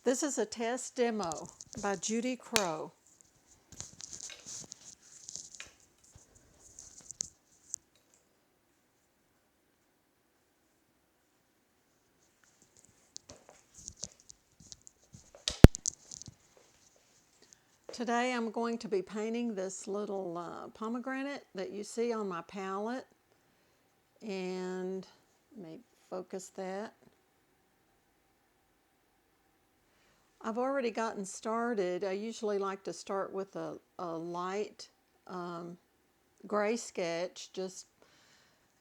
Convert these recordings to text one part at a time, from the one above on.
This is a test demo by Judy Crowe. Today I'm going to be painting this little pomegranate that you see on my palette. And let me focus that. I've already gotten started. I usually like to start with a light gray sketch. Just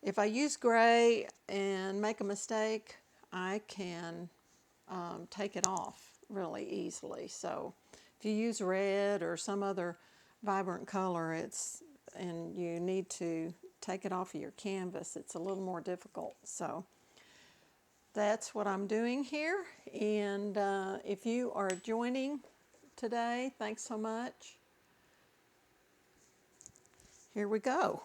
if I use gray and make a mistake, I can take it off really easily. So if you use red or some other vibrant color, and you need to take it off of your canvas, it's a little more difficult. So that's what I'm doing here. And if you are joining today, thanks so much. Here we go.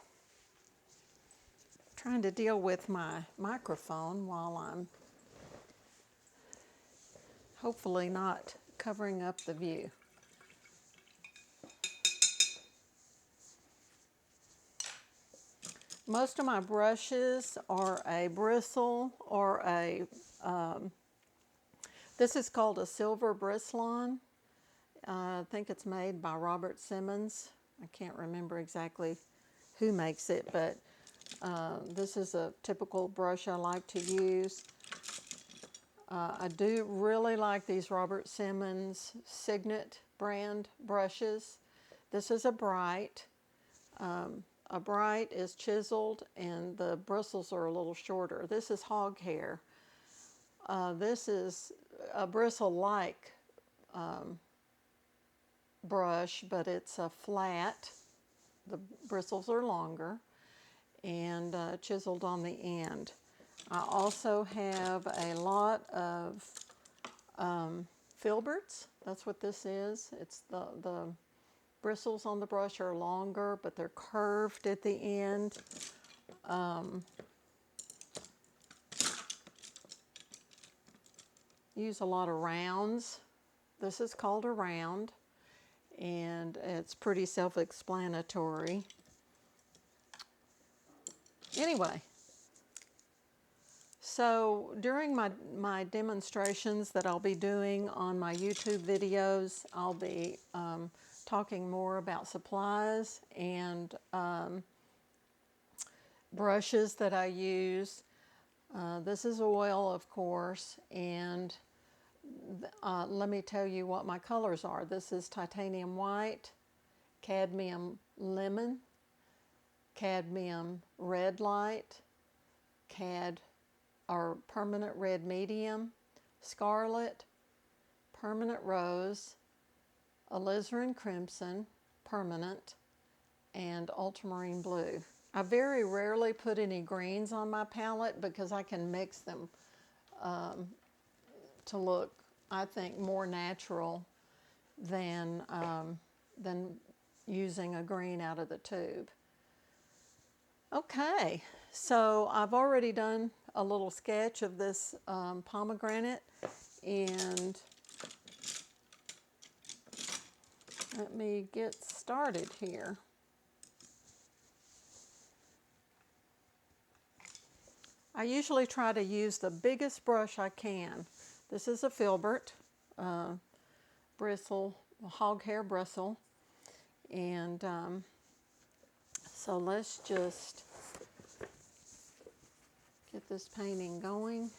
Trying to deal with my microphone while I'm hopefully not covering up the view. Most of my brushes are a bristle or this is called a silver bristlon. I think it's made by Robert Simmons. I can't remember exactly who makes it, but this is a typical brush I like to use. I do really like these Robert Simmons Signet brand brushes. This is a bright. A bright is chiseled and the bristles are a little shorter. This is hog hair. This is a bristle-like brush, but it's a flat. The bristles are longer and chiseled on the end. I also have a lot of filberts. That's what this is. It's the bristles on the brush are longer, but they're curved at the end. Use a lot of rounds. This is called a round, and it's pretty self-explanatory. Anyway, so during my demonstrations that I'll be doing on my YouTube videos, I'll be talking more about supplies and brushes that I use. This is oil, of course, and let me tell you what my colors are. This is titanium white, cadmium lemon, cadmium red light, permanent red medium, scarlet, permanent rose, alizarin crimson, permanent, and ultramarine blue. I very rarely put any greens on my palette because I can mix them to look, I think, more natural than using a green out of the tube. Okay, so I've already done a little sketch of this pomegranate, and let me get started here. I usually try to use the biggest brush I can. This is a filbert bristle, a hog hair bristle, and so let's just get this painting going.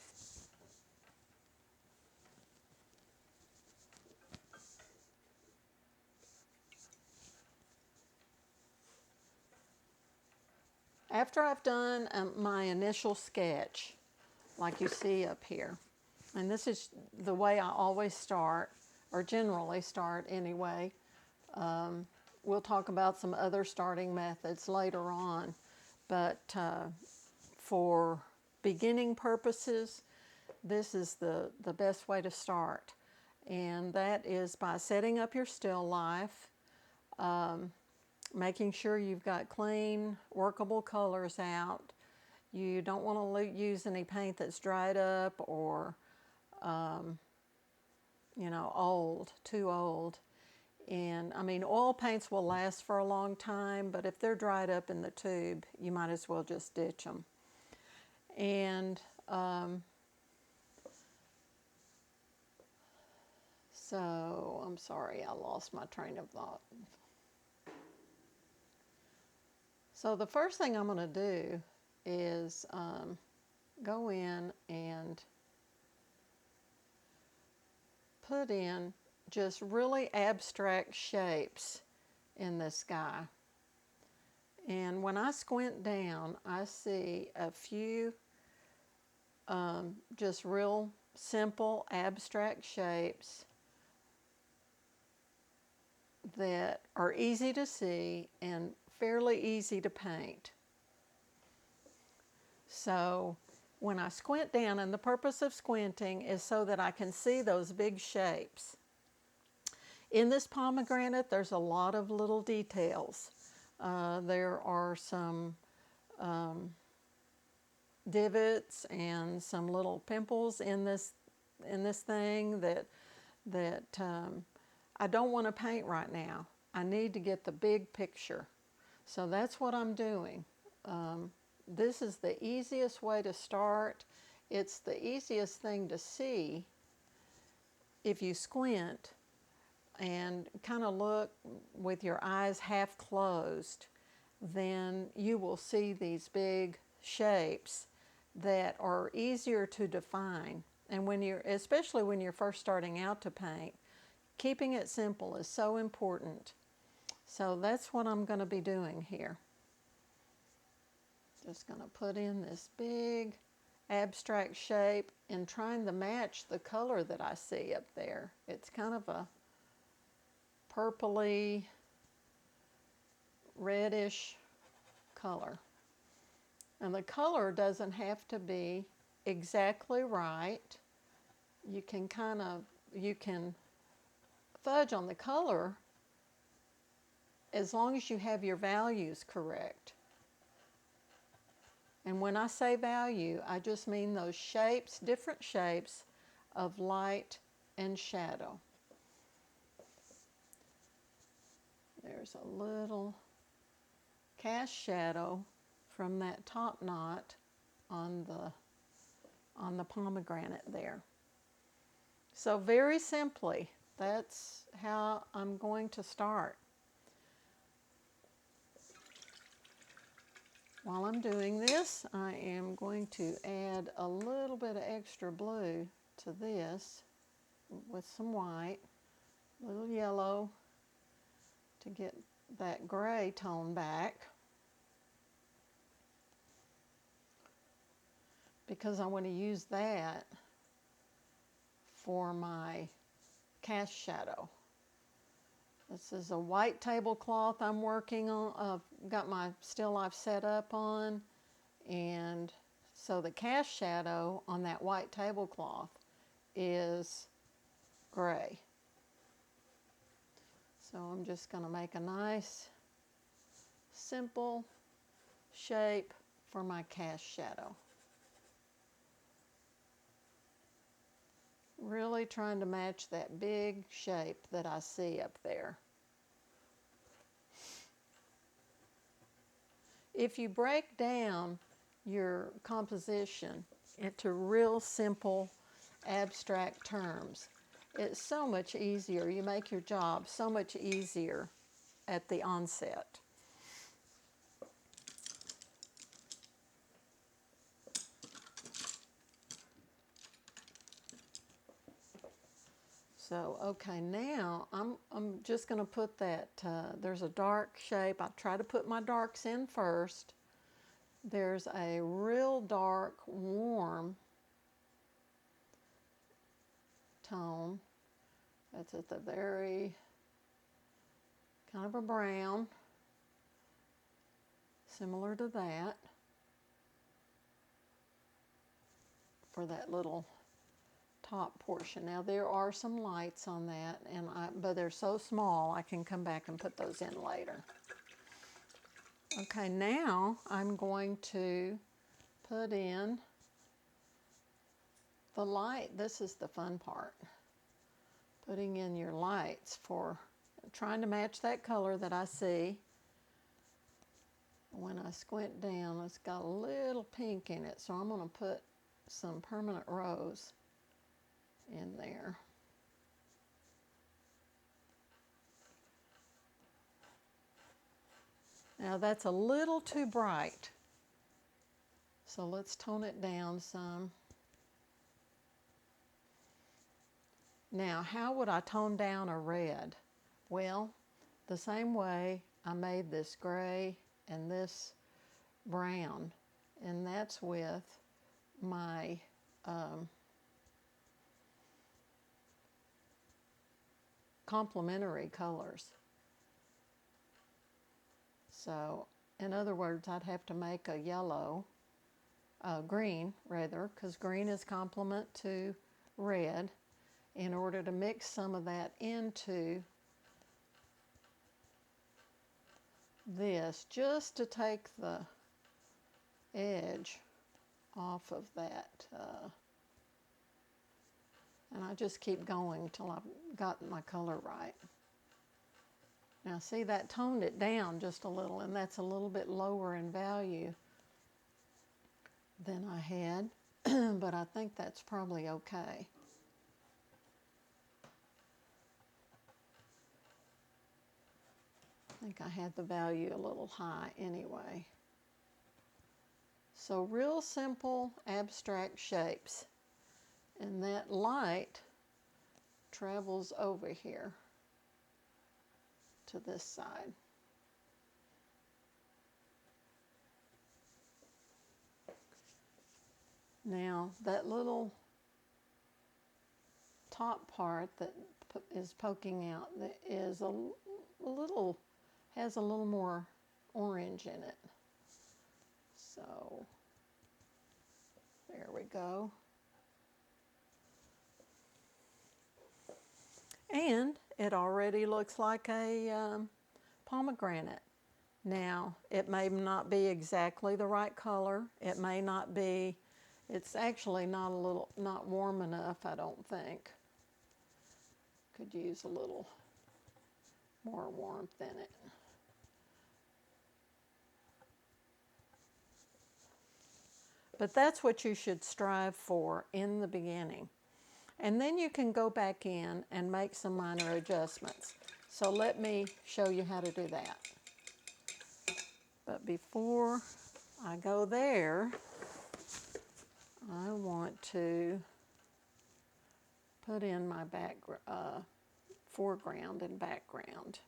After I've done my initial sketch, like you see up here, and this is the way I always start, or generally start anyway. We'll talk about some other starting methods later on, but for beginning purposes, this is the best way to start, and that is by setting up your still life, making sure you've got clean, workable colors out. You don't want to use any paint that's dried up or you know, old, too old. And I mean, oil paints will last for a long time, but if they're dried up in the tube, you might as well just ditch them. And so, I'm sorry, I lost my train of thought. So the first thing I'm going to do is go in and put in just really abstract shapes in the sky. And when I squint down, I see a few just real simple abstract shapes that are easy to see and fairly easy to paint. So when I squint down, and the purpose of squinting is so that I can see those big shapes. In this pomegranate, there's a lot of little details. There are some divots and some little pimples in this thing that I don't want to paint right now. I need to get the big picture. So that's what I'm doing. This is the easiest way to start. It's the easiest thing to see if you squint and kind of look with your eyes half closed. Then you will see these big shapes that are easier to define. And especially when you're first starting out to paint, keeping it simple is so important. So that's what I'm going to be doing here. Just going to put in this big abstract shape and trying to match the color that I see up there. It's kind of a purpley, reddish color. And the color doesn't have to be exactly right. You can fudge on the color as long as you have your values correct. And when I say value, I just mean those shapes, different shapes of light and shadow. There's a little cast shadow from that top knot on the pomegranate there. So very simply, that's how I'm going to start. While I'm doing this, I am going to add a little bit of extra blue to this with some white, a little yellow to get that gray tone back, because I want to use that for my cast shadow. This is a white tablecloth I'm working on. I've got my still life set up on, and so the cast shadow on that white tablecloth is gray. So I'm just going to make a nice simple shape for my cast shadow. Really trying to match that big shape that I see up there. If you break down your composition into real simple abstract terms, it's so much easier. You make your job so much easier at the onset. So, okay, now I'm just going to put that, there's a dark shape. I try to put my darks in first. There's a real dark, warm tone. That's at the very, kind of a brown, similar to that, for that little top portion. Now there are some lights on that, but they're so small I can come back and put those in later. Okay, now I'm going to put in the light. This is the fun part. putting in your lights for trying to match that color that I see. When I squint down, it's got a little pink in it, so I'm going to put some permanent rose in there. Now that's a little too bright, so let's tone it down some. Now, how would I tone down a red? Well, the same way I made this gray and this brown, and that's with my complementary colors. So, in other words, I'd have to make a yellow, green rather, because green is complement to red, in order to mix some of that into this, just to take the edge off of that. And I just keep going till I've gotten my color right. Now see, that toned it down just a little, and that's a little bit lower in value than I had, but I think that's probably okay. I think I had the value a little high anyway. So real simple abstract shapes. And that light travels over here to this side. Now that little top part that is poking out is a little, has a little more orange in it. So there we go. And it already looks like a pomegranate. Now, it may not be exactly the right color. It may not be, it's actually not warm enough, I don't think. Could use a little more warmth in it. But that's what you should strive for in the beginning. And then you can go back in and make some minor adjustments. So let me show you how to do that. But before I go there, I want to put in my foreground and background.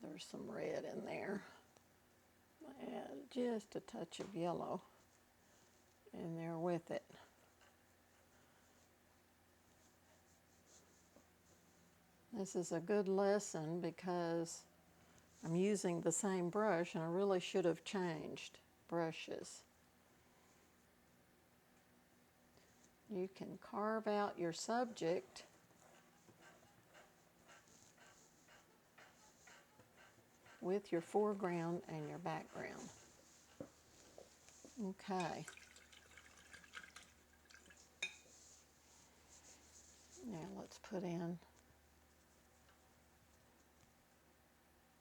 There's some red in there. Add just a touch of yellow in there with it. This is a good lesson because I'm using the same brush and I really should have changed brushes. You can carve out your subject with your foreground and your background. Okay. Now let's put in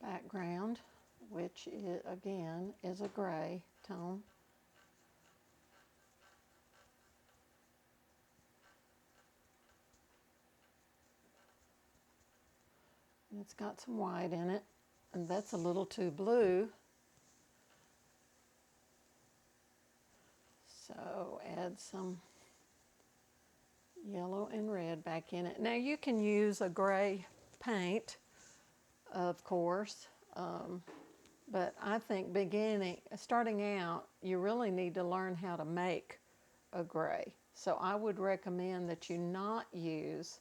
background, which is, again, is a gray tone. And it's got some white in it, and that's a little too blue. So add some yellow and red back in it. Now you can use a gray paint, of course, but I think starting out, you really need to learn how to make a gray. So I would recommend that you not use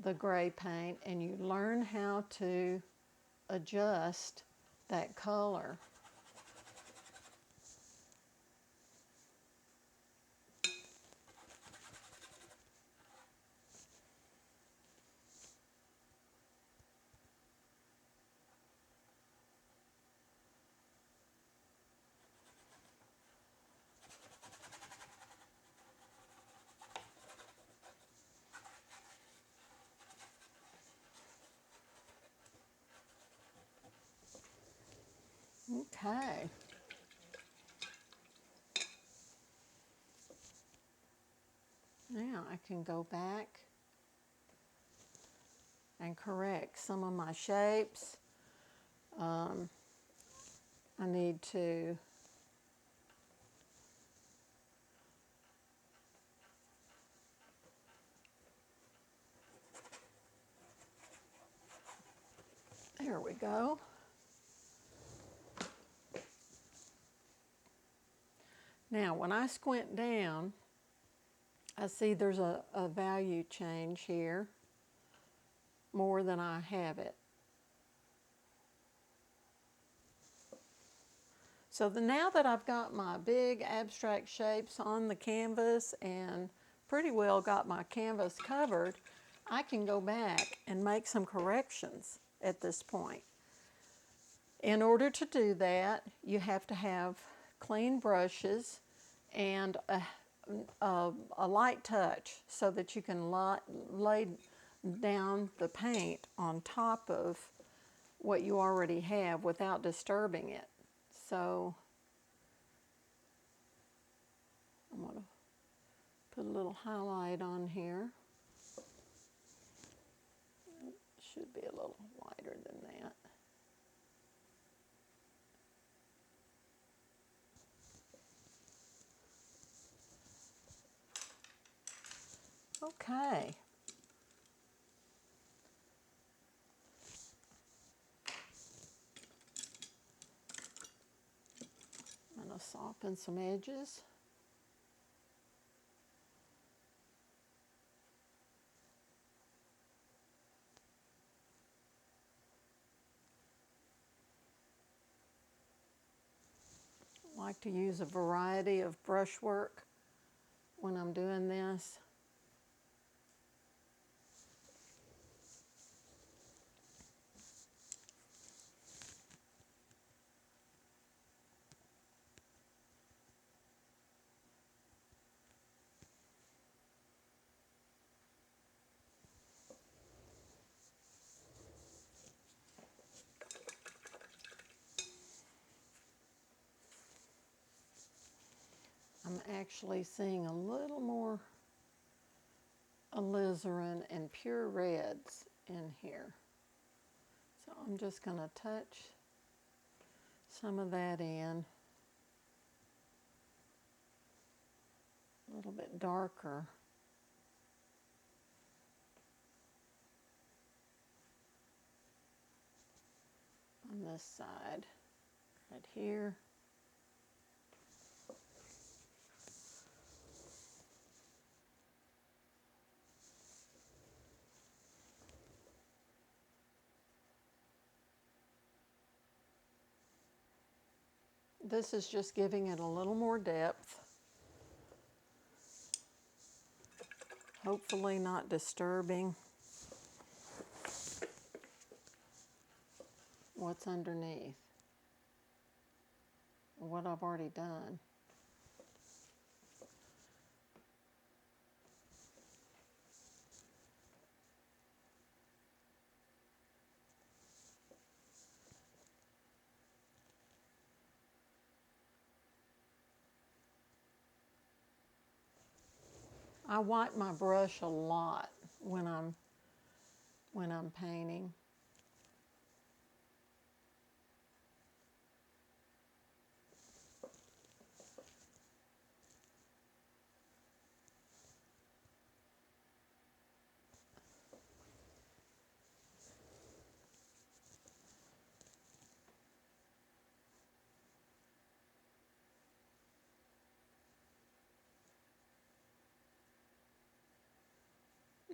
the gray paint and you learn how to adjust that color. Okay. Now I can go back and correct some of my shapes. I need to there we go. Now when I squint down, I see there's a value change here more than I have it. So now that I've got my big abstract shapes on the canvas and pretty well got my canvas covered, I can go back and make some corrections at this point. In order to do that, you have to have clean brushes and a light touch so that you can lay down the paint on top of what you already have without disturbing it. So I'm going to put a little highlight on here. It should be a little wider than that. Okay. I'm going to soften some edges. I like to use a variety of brushwork when I'm doing this. I'm actually seeing a little more alizarin and pure reds in here. So I'm just going to touch some of that in. A little bit darker. On this side, right here. This is just giving it a little more depth. Hopefully not disturbing what's underneath, or what I've already done. I wipe my brush a lot when I'm painting.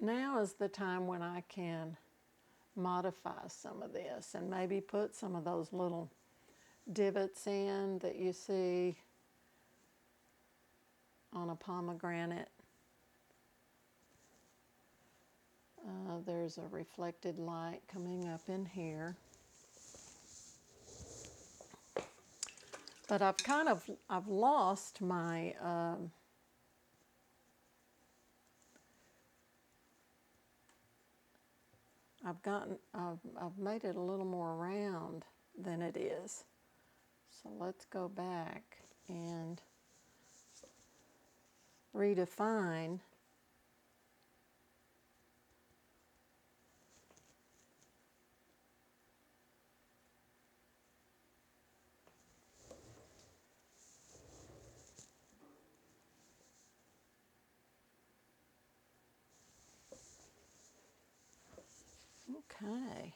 Now is the time when I can modify some of this and maybe put some of those little divots in that you see on a pomegranate. There's a reflected light coming up in here. But I've lost my I've made it a little more round than it is. So let's go back and redefine okay.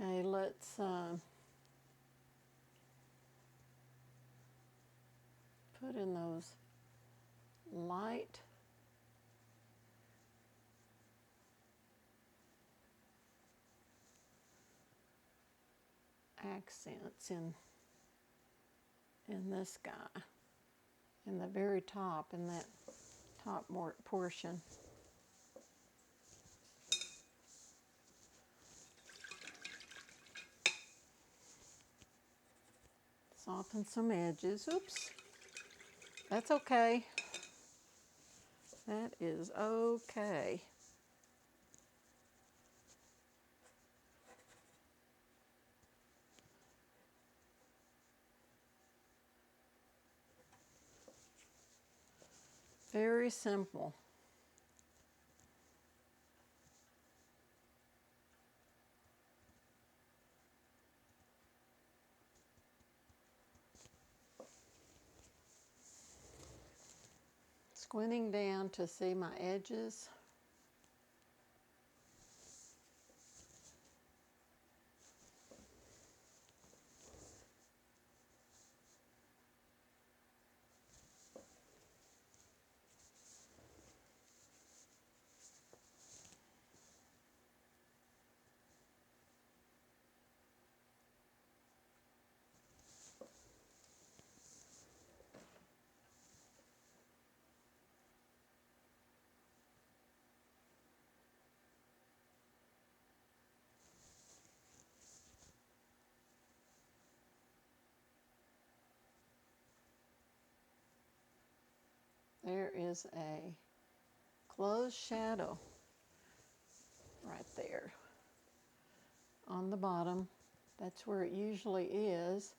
Okay, let's put in those light accents in this guy, in the very top, in that top portion. Soften some edges. Oops. That's okay. That is okay. Very simple. Squinting down to see my edges. There is a closed shadow right there on the bottom. That's where it usually is,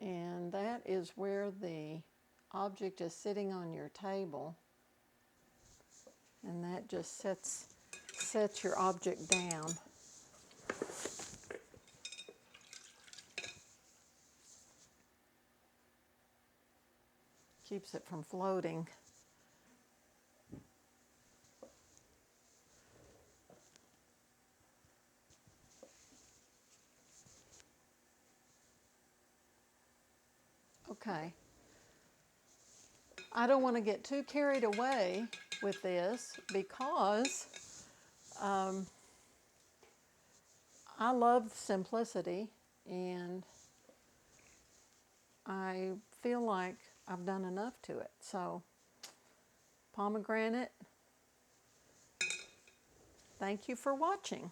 and that is where the object is sitting on your table, and that just sets your object down. Keeps it from floating. Okay. I don't want to get too carried away with this because I love simplicity, and I feel like I've done enough to it. So, pomegranate, thank you for watching.